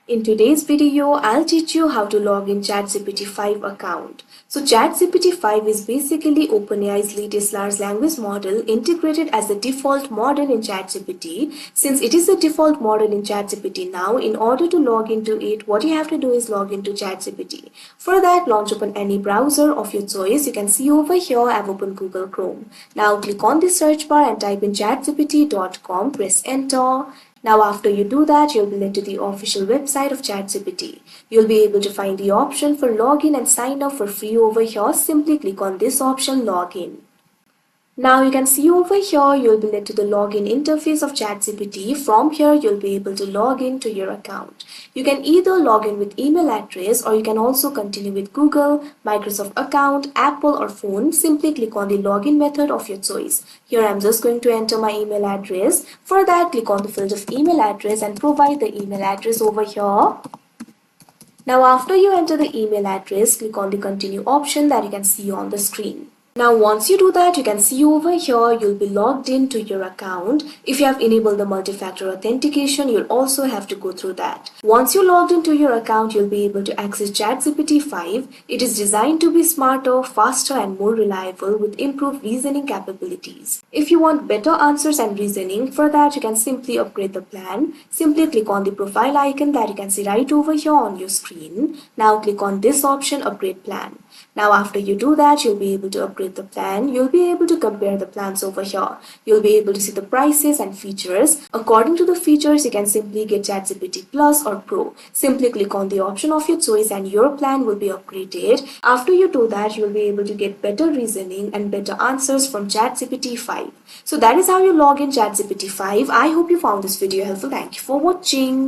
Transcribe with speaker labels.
Speaker 1: In today's video, I'll teach you how to log in ChatGPT 5 account. So ChatGPT 5 is basically OpenAI's latest large language model integrated as the default model in ChatGPT. Since it is the default model in ChatGPT now, in order to log into it, what you have to do is log into ChatGPT. For that, launch open any browser of your choice. You can see over here I've opened Google Chrome. Now click on the search bar and type in chatgpt.com, press enter. Now after you do that, you'll be led to the official website of ChatGPT. You'll be able to find the option for login and sign up for free over here. Simply click on this option, login. Now you can see over here, you'll be led to the login interface of ChatGPT. From here, you'll be able to log in to your account. You can either log in with email address or you can also continue with Google, Microsoft account, Apple or phone. Simply click on the login method of your choice. Here I'm just going to enter my email address. For that, click on the field of email address and provide the email address over here. Now after you enter the email address, click on the continue option that you can see on the screen. Now once you do that, you can see over here you'll be logged into your account. If you have enabled the multi-factor authentication, you'll also have to go through that. Once you're logged into your account, you'll be able to access ChatGPT 5. It is designed to be smarter, faster and more reliable with improved reasoning capabilities. If you want better answers and reasoning, for that you can simply upgrade the plan. Simply click on the profile icon that you can see right over here on your screen. Now click on this option, upgrade plan. Now after you do that, you'll be able to upgrade the plan. You'll be able to compare the plans over here. You'll be able to see the prices and features. According to the features, you can simply get ChatGPT Plus or Pro. Simply click on the option of your choice and your plan will be upgraded. After you do that, you'll be able to get better reasoning and better answers from ChatGPT 5. So that is how you log in ChatGPT 5. I hope you found this video helpful. Thank you for watching.